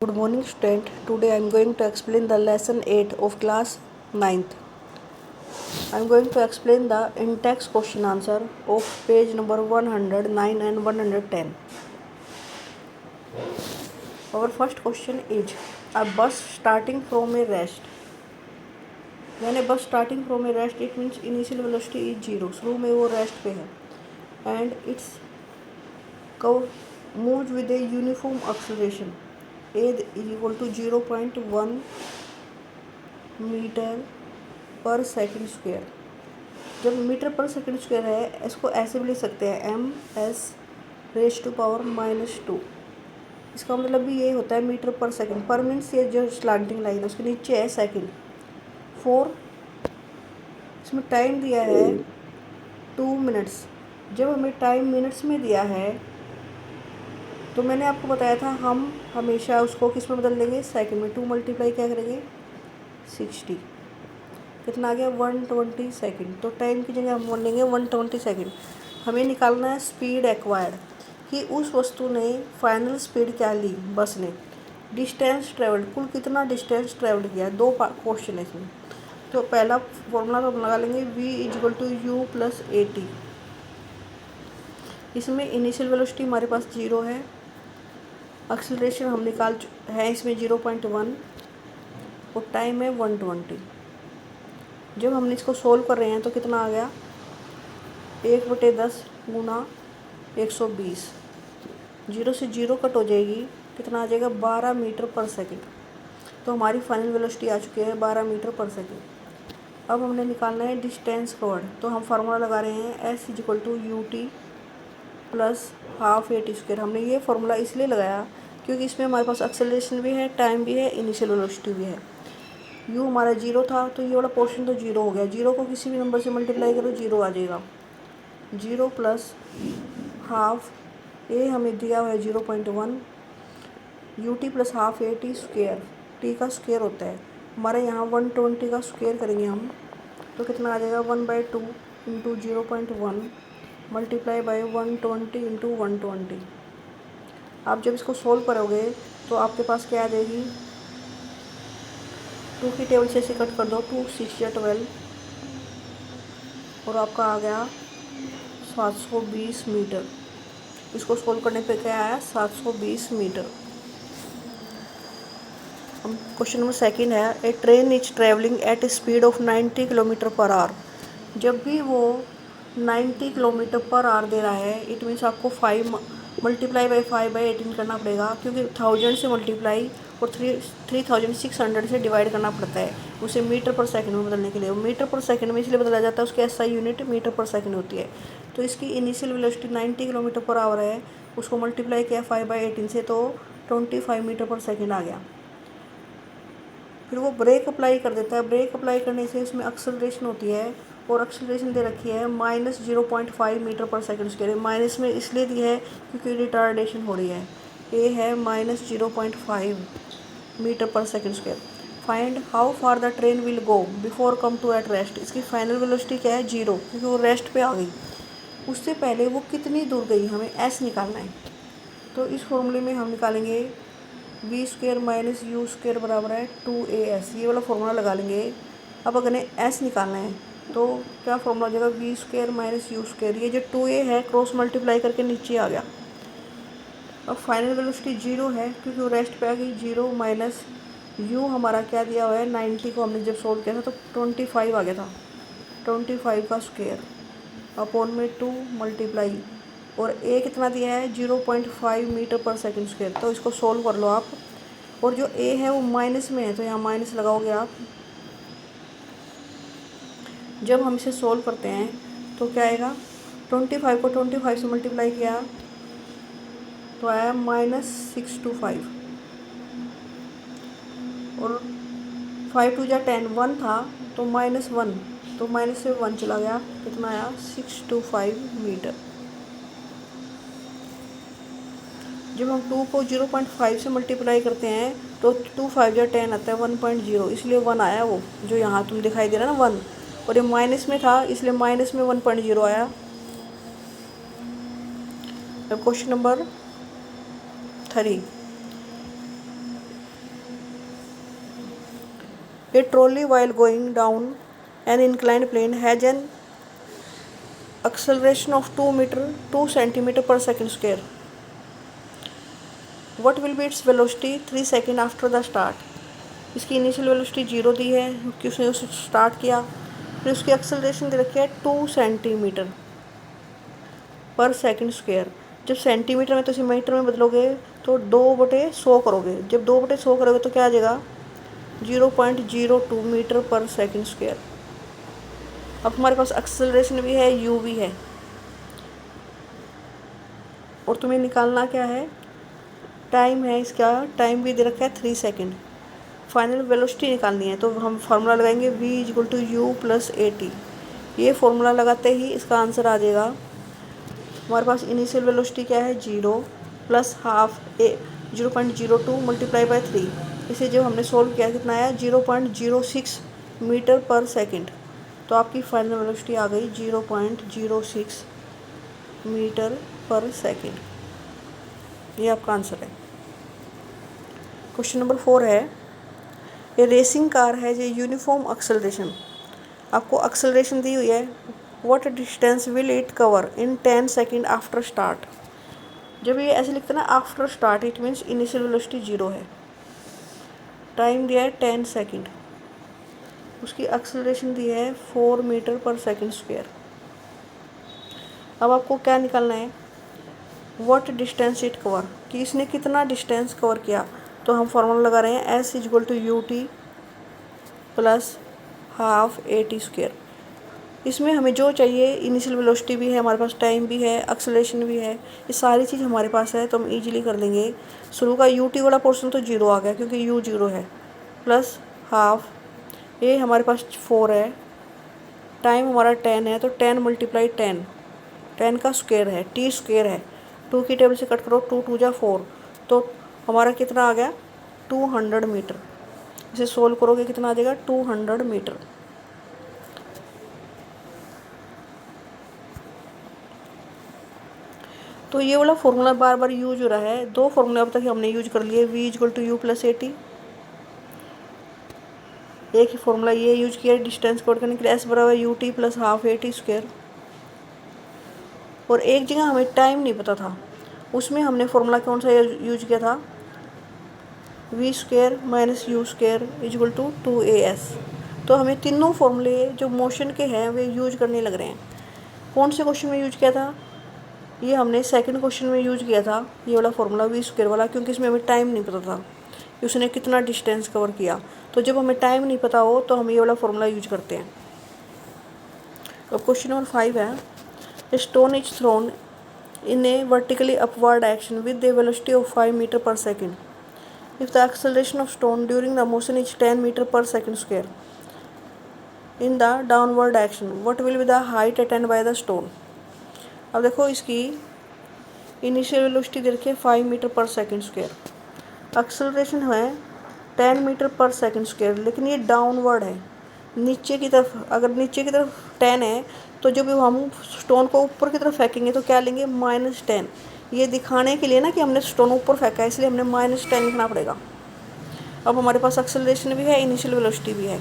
Good morning student. Today I am going to explain the lesson 8 of class 9th. I am going to explain the in-text question answer of page number 109 and 110. Our first question is a bus starting from a rest. When a bus starting from a rest, it means initial velocity is 0. शुरू में वो rest पे है and it's moves with a uniform acceleration. A is equal to 0.1 metre per second square. जब metre per second square है इसको ऐसे भी लिख सकते हैं ms⁻². इसका मतलब भी ये होता है मीटर पर सेकंड. पर मीन्स ये जो स्लैंटिंग लाइन है उसके नीचे है सेकंड. 4 इसमें टाइम दिया है 2 मिनट्स. जब हमें टाइम मिनट्स में दिया है तो मैंने आपको बताया था हम हमेशा उसको किस में बदल देंगे, सेकंड में. 2 मल्टीप्लाई क्या करेंगे 60. कितना आ गया 120 सेकंड. तो टाइम की जगह हम बोल लेंगे 120 सेकंड. हमें निकालना है स्पीड एक्वायर्ड कि उस वस्तु ने फाइनल स्पीड क्या ली बस ने. डिस्टेंस ट्रेवल्ड कुल कितना डिस्टेंस ट्रेवल किया. 2 क्वेश्चन है इसमें. तो पहला फॉर्मूला तो हम लगा लेंगे v=u+at. इसमें इनिशियल वेलोसिटी हमारे पास 0 है. एक्सेलरेशन हम निकाल है इसमें 0.1 और टाइम है 120. जब हमने इसको सोल्व कर रहे हैं तो कितना आ गया 1/10 गुना 120. 0 से 0 कट हो जाएगी. कितना आ जाएगा 12 मीटर पर सेकंड. तो हमारी फाइनल वेलोसिटी आ चुकी है 12 मीटर पर सेकंड. अब हमने निकालना है डिस्टेंस कवर्ड. तो हम फार्मूला लगा रहे हैं s=ut+12at². हमने ये फार्मूला इसलिए लगाया क्योंकि इसमें हमारे पास एक्सेलरेशन भी है, टाइम भी है, इनिशियल वेलोसिटी भी है. u हमारा 0 था तो ये वाला पोर्शन तो 0 हो गया. 0 को किसी भी नंबर से मल्टीप्लाई करो 0 आ जाएगा. 0 + हाफ a हमें दिया हुआ है 0.1. ut+12at². t का स्क्वायर होता है हमारे यहाँ 120 का स्क्वायर करेंगे हम तो कितना आ जाएगा 1/2 × 0.1 मल्टीप्लाई बाई 120 × 120. आप जब इसको सोल्व करोगे तो आपके पास क्या आ जाएगी 2 की टेबल से ऐसे कट कर दो 2 6 या 12 और आपका आ गया 720 मीटर. इसको सोल्व करने पे क्या आया 720 मीटर. हम क्वेश्चन नंबर सेकंड है a train is travelling at a speed of 90 kilometre per hour. जब भी वो 90 किलोमीटर पर आवर दे रहा है इट मीन्स आपको 5 मल्टीप्लाई बाई 5/18 करना पड़ेगा क्योंकि 1000 से मल्टीप्लाई और 3600 से डिवाइड करना पड़ता है उसे मीटर पर सेकंड में बदलने के लिए. मीटर पर सेकंड में इसलिए बदला जाता है उसकी SI unit metre per second होती है. तो इसकी initial velocity 90 kilometre per our है. उसको मल्टीप्लाई किया 5/18 से तो 25 मीटर पर सेकंड आ गया. फिर वो ब्रेक अप्लाई कर देता है. ब्रेक अप्लाई करने से इसमें एक्सेलरेशन होती है और एक्सेलरेशन दे रखी है -0.5 metre per second square. Minus में इसलिए दी है क्योंकि रिटार्डेशन हो रही है. ए है -0.5 metre per second square. Find how far the train will go before come to at rest. इसकी फाइनल वेलोसिटी क्या है 0 क्योंकि वो रेस्ट पे आ गई. उससे पहले वो कितनी दूर गई हमें s निकालना है. तो इस फॉर्मूले में हम निकालेंगे v² - u² बराबर है 2as. ये वाला फॉर्मूला लगा लेंगे. अब अगर s निकालना है तो क्या फॉर्मूला हो जाएगा v² - u². ये जो 2a है क्रॉस मल्टीप्लाई करके नीचे आ गया. अब फाइनल वेलोसिटी 0 है क्योंकि वो रेस्ट पे आ गई. 0 माइनस u हमारा क्या दिया हुआ है 90 को हमने जब सोल्व किया था तो 25 आ गया था. 25 का स्क्वायर अपॉन में 2 मल्टीप्लाई और a कितना दिया है 0.5 मीटर पर सेकंड स्क्वायर. तो इसको सोल्व कर लो आप. और जो a है वो माइनस में है तो यहाँ माइनस लगाओगे आप. जब हम इसे सोल्व करते हैं तो क्या आएगा 25 को 25 से मल्टीप्लाई किया तो आया -625 और 5 2 × 10 1 था तो -1 तो माइनस से 1 चला गया. कितना आया 625 मीटर. जब हम 2 को 0.5 से मल्टीप्लाई करते हैं तो 2 5 × 10 आता है 1.0. इसलिए 1 आया वो जो यहाँ तुम दिखाई दे रहा है ना 1. और ये माइनस में था इसलिए माइनस में 1.0 आया. अब question number 3 a trolley while going down an inclined plane has an acceleration of 2 meter 2 centimeter per second square. What will be its velocity 3 second after the start? इसकी इनिशियल वेलोसिटी 0 दी है क्योंकि उसने उसे start किया। फिर उसकी acceleration दे रखी है 2 सेंटीमीटर पर सेकंड स्क्वायर। जब सेंटीमीटर में तो इसे मीटर में बदलोगे तो 2/100 करोगे। जब 2/100 करोगे तो क्या आ जाएगा 0.02 मीटर पर सेकंड स्क्वायर। अब हमारे पास एक्सेलरेशन भी है, यू भी है, और तुम्हें निकालना क्या है, टाइम है। इसका टाइम भी दे रखा है 3 सेकंड। फाइनल वेलोसिटी निकालनी है तो हम फार्मूला लगाएंगे v=u+at। ये फार्मूला लगाते ही इसका आंसर आ जाएगा। हमारे पास इनिशियल वेलोसिटी क्या है 0 प्लस हाफ 0.02 मल्टीप्लाई बाय 3। इसे जब हमने सोल्व किया कितना आया 0.06 मीटर पर सेकंड। तो आपकी फाइनल वेलोसिटी आ गई 0.06 मीटर पर सेकंड। ये आपका आंसर है। क्वेश्चन नंबर 4 है, ये रेसिंग कार है ये यूनिफॉर्म एक्सेलरेशन। आपको एक्सेलरेशन दी हुई है, what distance will it cover in 10 second after start. जब ये ऐसे लिखते हैं ना after start, it means initial velocity 0 है, टाइम दिया है 10 सेकंड, उसकी एक्सेलरेशन दी है 4 मीटर पर सेकंड स्क्वायर। अब आपको क्या निकालना है, व्हाट डिस्टेंस इट कवर, कि इसने कितना डिस्टेंस कवर किया। तो हम फॉर्मूला लगा रहे हैं S=ut प्लस हाफ at²। इसमें हमें जो चाहिए इनिशियल वेलोसिटी भी है हमारे पास, टाइम भी है, एक्सेलरेशन भी है, ये सारी चीज़ हमारे पास है तो हम इजीली कर लेंगे। शुरू का ut वाला पोर्शन तो 0 आ गया क्योंकि u 0 है, प्लस हाफ, ये हमारे पास 4 है, टाइम हमारा 10 है तो 10 × 10, 10 का स्क्वायर है, t स्क्वायर है, 2 की टेबल से कट करो, 2 2 जा 4, तो हमारा कितना आ गया 200 मीटर। इसे सोल्व करोगे कितना आ जाएगा 200 मीटर। तो ये वाला फॉर्मूला बार बार यूज हो रहा है। 2 फॉर्मूले अब तक हमने यूज कर लिए, v=u+at। एक ही फॉर्मूला ये यूज किया डिस्टेंस कोड करने के लिए, S=ut प्लस हाफ at²। और एक जगह हमें टाइम नहीं पता था, उसमें हमने फॉर्मूला कौन सा यूज किया था, v² - u² = 2as। तो हमें तीनों फॉर्मूले जो मोशन के हैं वे यूज करने लग रहे हैं। कौन से क्वेश्चन में यूज किया था, ये हमने सेकंड क्वेश्चन में यूज किया था, ये वाला फॉर्मूला v² वाला, क्योंकि इसमें हमें टाइम नहीं पता था कि उसने कितना डिस्टेंस कवर किया। तो जब हमें टाइम नहीं पता हो तो हम ये वाला फॉर्मूला यूज करते हैं। अब क्वेश्चन नंबर 5 है, a stone is thrown in a vertically upward action with a velocity of 5 metre per second. If the acceleration of stone during the motion is 10 metre per second square in the downward action, what will be the height attend by the stone. अब देखो इसकी initial velocity दे रखी है 5 metre per second square, acceleration है 10 metre per second square, लेकिन ये downward है, नीचे की तरफ। अगर नीचे की तरफ 10 है तो जब हम स्टोन को ऊपर की तरफ फेंकेंगे तो क्या लेंगे -10। ये दिखाने के लिए ना कि हमने स्टोन ऊपर फेंका है, इसलिए हमने -10 लिखना पड़ेगा। अब हमारे पास एक्सेलरेशन भी है, इनिशियल वेलोसिटी भी है।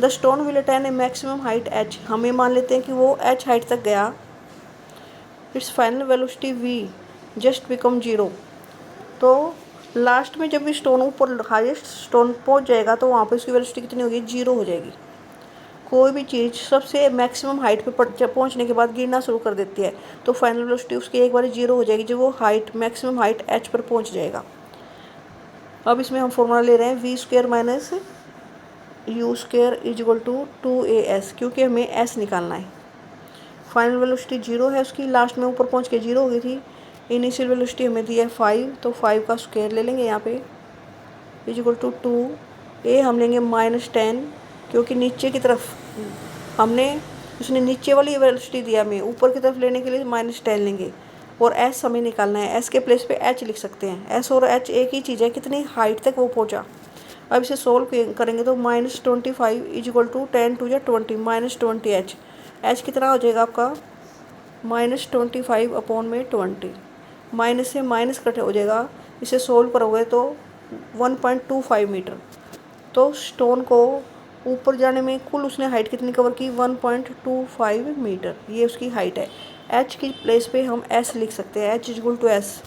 The stone will attain A maximum height h, हम ये मान लेते हैं कि वो h हाइट तक गया। It's final velocity v just become 0। तो लास्ट में जब भी स्टोन ऊपर हाईएस्ट स्टोन पहुंच जाएगा तो वहाँ पे उसकी वेलोसिटी कितनी होगी, 0 हो जाएगी। कोई भी चीज़ सबसे मैक्सिमम हाइट पे पहुंचने के बाद गिरना शुरू कर देती है, तो फाइनल वेलोसिटी उसकी एक बार 0 हो जाएगी जब वो हाइट मैक्सिमम हाइट h पर पहुंच जाएगा। अब इसमें हम फॉर्मूला ले रहे हैं v² - u² = 2as, क्योंकि हमें s निकालना है। फाइनल वेलोसिटी 0 है उसकी, लास्ट में ऊपर पहुंच के 0 हो गई थी। इनिशियल वेलोसिटी हमें दी है 5, तो 5 का स्क्वायर ले लेंगे यहाँ पे, = 2 a हम लेंगे -10, क्योंकि नीचे की तरफ हमने उसने नीचे वाली वेलोसिटी दिया, हमें ऊपर की तरफ लेने के लिए -10 लेंगे। और s हमें निकालना है, s के प्लेस पे h लिख सकते हैं। s और h एक ही चीज़ है, कितनी हाइट तक वो पहुँचा। अब इसे सोल्व करेंगे तो -25 = 10 × 20 -20h। h कितना हो जाएगा आपका -25/20, माइनस से माइनस कट हो जाएगा। इसे सोल्व करोगे तो 1.25 मीटर। तो स्टोन को ऊपर जाने में कुल उसने हाइट कितनी कवर की, 1.25 मीटर, ये उसकी हाइट है। एच की प्लेस पे हम एस लिख सकते हैं, एच इक्वल टू एस।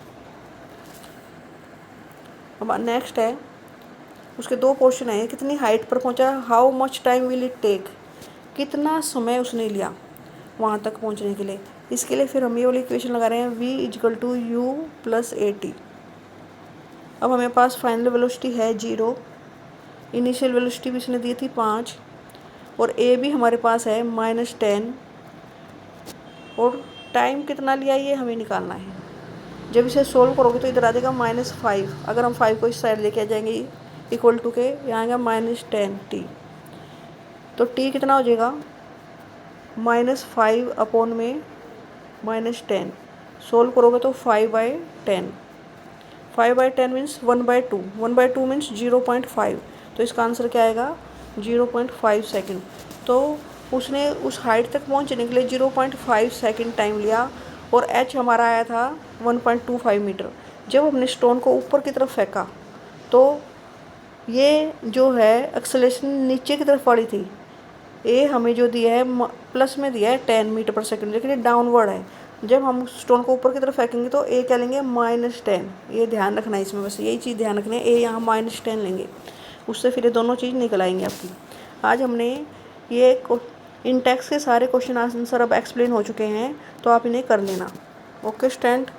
अब नेक्स्ट है, उसके दो क्वेश्चन है, कितनी हाइट पर पहुंचा, how much time will it take, कितना समय उसने लिया वहाँ तक पहुँचने के लिए। इसके लिए फिर हम ये वाली इक्वेशन लगा रहे हैं, v equal to U plus A T. अब हमें पास फाइनल वेलोसिटी है 0, इनिशियल वेलोसिटी भी इसने दी थी 5, और ए भी हमारे पास है -10, और टाइम कितना लिया ये हमें निकालना है। जब इसे सोल्व करोगे तो इधर आ जाएगा -5, अगर हम 5 को इस साइड लेके आ जाएंगे इक्वल टू के, यहाँ आएगा -10t, तो t कितना हो जाएगा, -5 अपॉन में -10, सोल्व करोगे तो 5/10, 5/10 मीन्स 1/2, 1/2 मीन्स 0.5, तो इसका आंसर क्या आएगा, 0.5 सेकेंड। तो उसने उस हाइट तक पहुंचने के लिए 0.5 सेकेंड टाइम लिया, और h हमारा आया था 1.25 मीटर। जब हमने स्टोन को ऊपर की तरफ फेंका तो ये जो है एक्सेलरेशन नीचे की तरफ पड़ी थी, ए हमें जो दिया है प्लस में दिया है 10 मीटर पर सेकंड, लेकिन ये डाउनवर्ड है। जब हम स्टोन को ऊपर की तरफ फेंकेंगे तो ए क्या लेंगे, -10, ये ध्यान रखना है इसमें, बस यही चीज़ ध्यान रखनी है, ए यहाँ -10 लेंगे, उससे फिर ये दोनों चीज़ निकल आएंगे आपकी। आज हमने ये इन टेक्स्ट के सारे क्वेश्चन आंसर अब एक्सप्लेन हो चुके हैं, तो आप इन्हें कर लेना। Okay student.